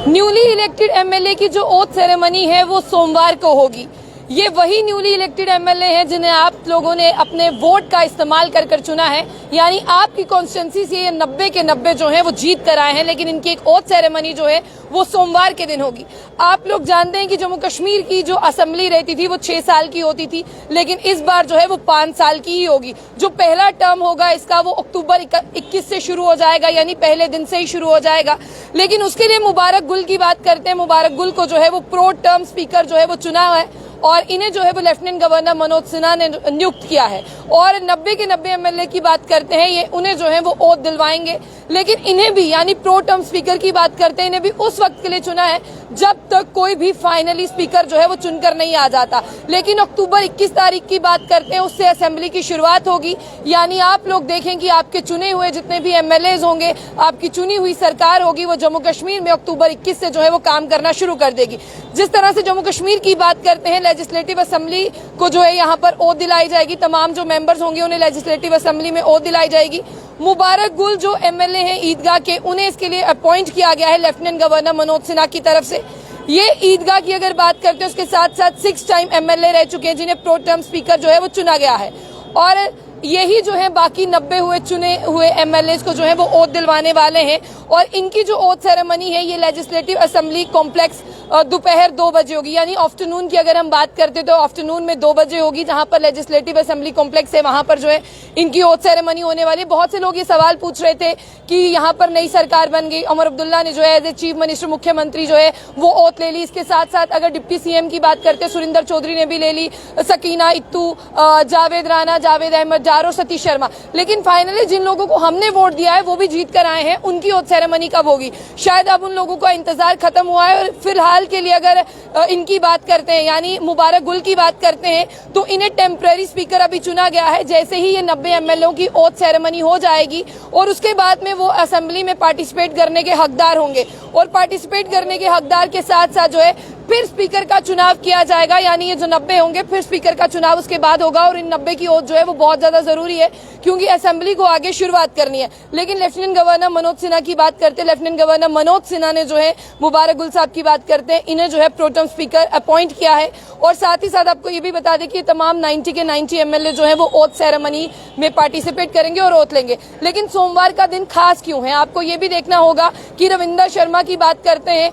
Newly elected MLA की जो oath ceremony है वो सोमवार को होगी। ये वही न्यूली इलेक्टेड एमएलए हैं जिन्हें आप लोगों ने अपने वोट का इस्तेमाल कर चुना है, यानी आपकी कॉन्स्टिट्यूंसी से ये 90 के 90 जो है वो जीत कर आए हैं। लेकिन इनकी एक ओथ सेरेमनी जो है वो सोमवार के दिन होगी। आप लोग जानते हैं कि जम्मू कश्मीर की जो असेंबली रहती थी वो 6 साल की होती थी, लेकिन इस बार जो है वो 5 साल की ही होगी। जो पहला टर्म होगा इसका वो अक्टूबर 21 से शुरू हो जाएगा, यानी पहले दिन से ही शुरू हो जाएगा। लेकिन उसके लिए मुबारक गुल की बात करते हैं। मुबारक गुल को जो है वो प्रो टर्म स्पीकर जो है वो चुना है और इन्हें जो है वो लेफ्टिनेंट गवर्नर मनोज सिन्हा ने नियुक्त किया है। और 90 के 90 एमएलए की बात करते हैं, ये उन्हें जो है वो ओथ दिलवाएंगे। लेकिन इन्हें भी, यानी प्रो टर्म स्पीकर की बात करते हैं, इन्हें भी उस वक्त के लिए चुना है जब तक कोई भी फाइनली स्पीकर जो है वो चुनकर नहीं आ जाता। लेकिन अक्टूबर 21 तारीख की बात करते हैं, उससे असेंबली की शुरुआत होगी। यानी आप लोग देखें कि आपके चुने हुए जितने भी एमएलए होंगे, आपकी चुनी हुई सरकार होगी, वो जम्मू कश्मीर में अक्टूबर 21 से जो है वो काम करना शुरू कर देगी। जिस तरह से जम्मू कश्मीर की बात करते हैं, लेजिस्लेटिव असेंबली को जो है यहाँ पर ओथ दिलाई जाएगी। तमाम जो मेंबर्स होंगे उन्हें लेजिस्लेटिव असेंबली में ओथ दिलाई जाएगी। मुबारक गुल जो एमएलए हैं ईदगाह के, उन्हें इसके लिए अपॉइंट किया गया है लेफ्टिनेंट गवर्नर मनोज सिन्हा की तरफ से। ये ईदगाह की अगर बात करते हैं, उसके साथ साथ 6 टाइम एमएलए रह चुके हैं जिन्हें प्रो टर्म स्पीकर जो है वो चुना गया है। और यही जो है बाकी 90 हुए चुने हुए एमएलए को जो है वो ओथ दिलवाने वाले हैं। और इनकी जो ओथ सेरेमनी है ये लेजिस्लेटिव असेंबली कॉम्प्लेक्स दोपहर 2 बजे होगी। यानी आफ्टरनून की अगर हम बात करते तो आफ्टरनून में 2 बजे होगी, जहां पर लेजिस्लेटिव असेंबली कॉम्प्लेक्स है, वहां पर जो है इनकी ओथ सेरेमनी होने वाली है। बहुत से लोग ये सवाल पूछ रहे थे कि यहाँ पर नई सरकार बन गई, उमर अब्दुल्ला ने जो है एज ए चीफ मिनिस्टर, मुख्यमंत्री जो है वो ओथ ले ली। इसके साथ साथ अगर डिप्टी सीएम की बात करते, सुरिंदर चौधरी ने भी ले ली, सकीना इत्तू, जावेद राणा, जावेद अहमद जार और सतीश शर्मा। लेकिन फाइनली जिन लोगों को हमने वोट दिया है वो भी जीत कर आए हैं, उनकी ओथ सेरेमनी कब होगी? शायद अब उन लोगों का इंतजार खत्म हुआ है। और फिलहाल के लिए अगर इनकी बात करते हैं, यानी मुबारक गुल की बात करते हैं, तो इन्हें टेम्पररी स्पीकर अभी चुना गया है। जैसे ही ये 90 एमएलए की ओथ सेरेमनी हो जाएगी और उसके बाद में वो असेंबली में पार्टिसिपेट करने के हकदार होंगे। और पार्टिसिपेट करने के हकदार के साथ साथ जो है फिर स्पीकर का चुनाव किया जाएगा। यानी ये जो 90 होंगे फिर स्पीकर का चुनाव उसके बाद होगा। और इन 90 की ओथ जो है वो बहुत ज्यादा जरूरी है, क्योंकि असेंबली को आगे शुरुआत करनी है। लेकिन लेफ्टिनेंट गवर्नर मनोज सिन्हा की बात करते हैं, लेफ्टिनेंट गवर्नर मनोज सिन्हा ने जो है मुबारक गुल साहब की बात करते हैं, इन्हें जो है प्रो टर्म स्पीकर अपॉइंट किया है। और साथ ही साथ आपको ये भी बता दें कि तमाम 90 के 90 एमएलए जो है वो ओथ सेरेमनी में पार्टिसिपेट करेंगे और ओथ लेंगे। लेकिन सोमवार का दिन खास क्यों है, आपको ये भी देखना होगा कि रविंदर शर्मा की बात करते हैं,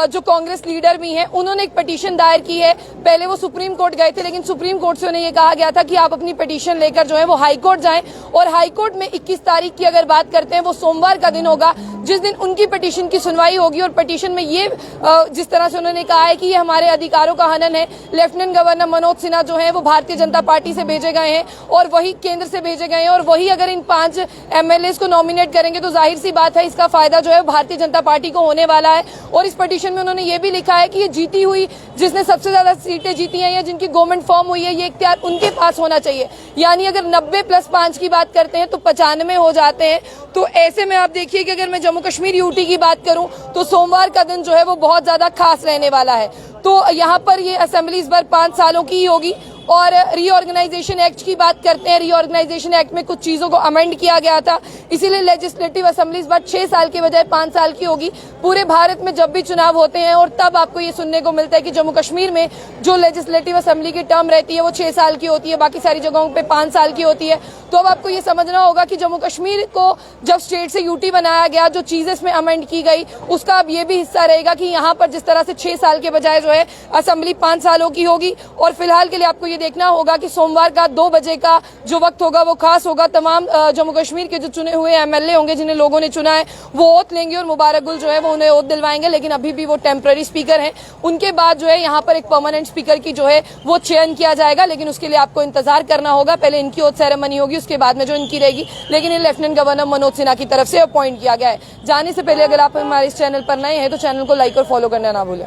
जो कांग्रेस लीडर भी हैं, उन्होंने एक पिटीशन दायर की है। पहले वो सुप्रीम कोर्ट गए थे, लेकिन सुप्रीम कोर्ट से उन्हें ये कहा गया था कि आप अपनी पिटीशन लेकर जो है वो हाई कोर्ट जाएं। और हाई कोर्ट में 21 तारीख की अगर बात करते हैं, वो सोमवार का दिन होगा जिस दिन उनकी पिटीशन की सुनवाई होगी। और पिटीशन में ये जिस तरह से उन्होंने कहा है कि ये हमारे अधिकारों का हनन है। लेफ्टिनेंट गवर्नर मनोज सिन्हा जो है वो भारतीय जनता पार्टी से भेजे गए हैं और वही केंद्र से भेजे गए हैं। और वही अगर इन 5 एमएलए को नॉमिनेट करेंगे तो जाहिर सी बात है इसका फायदा जो है भारतीय जनता पार्टी को होने वाला है। और इस पिटीशन में उन्होंने ये भी लिखा है कि ये जीती हुई, जिसने सबसे ज्यादा सीटें जीती हैं या जिनकी गवर्नमेंट फॉर्म हुई है, ये इख्तियार उनके पास होना चाहिए। यानी अगर 90 + 5 की बात करते हैं तो 95 हो जाते हैं। तो ऐसे में आप देखिए कि अगर मैं जम्मू कश्मीर यूटी की बात करूं तो सोमवार का दिन जो है वो बहुत ज्यादा खास रहने वाला है। तो यहाँ पर ये असेंबली इस बार 5 सालों की ही होगी। और रीऑर्गेनाइजेशन एक्ट की बात करते हैं, रीऑर्गेनाइजेशन एक्ट में कुछ चीजों को अमेंड किया गया था, इसीलिए लेजिस्लेटिव असेंबली इस बार 6 साल के बजाय 5 साल की होगी। पूरे भारत में जब भी चुनाव होते हैं और तब आपको ये सुनने को मिलता है कि जम्मू कश्मीर में जो लेजिस्लेटिव असेंबली की टर्म रहती है वो 6 साल की होती है, बाकी सारी जगहों पे 5 साल की होती है। तो अब आपको ये समझना होगा कि जम्मू कश्मीर को जब स्टेट से यूटी बनाया गया, जो चीजें इसमें अमेंड की गई, उसका अब ये भी हिस्सा रहेगा कि यहाँ पर जिस तरह से 6 साल के बजाय जो है असेंबली 5 सालों की होगी। और फिलहाल के लिए आपको ये देखना होगा कि सोमवार का 2 बजे का जो वक्त होगा वो खास होगा। तमाम जम्मू कश्मीर के जो चुने हुए एमएलए होंगे, जिन्हें लोगों ने चुना है, वो ओथ लेंगे और मुबारक गुल जो है वो उन्हें ओथ दिलवाएंगे। लेकिन अभी भी वो टेम्पररी स्पीकर हैं। उनके बाद जो है यहाँ पर एक परमानेंट स्पीकर की जो है वो चयन किया जाएगा। लेकिन उसके लिए आपको इंतजार करना होगा। पहले इनकी ओथ सेरेमनी होगी, उसके बाद में जो इनकी रहेगी। लेकिन ये लेफ्टिनेंट गवर्नर मनोज सिन्हा की तरफ से अपॉइंट किया गया है। जाने से पहले अगर आप हमारे इस चैनल पर नए हैं तो चैनल को लाइक और फॉलो करना ना भूलें।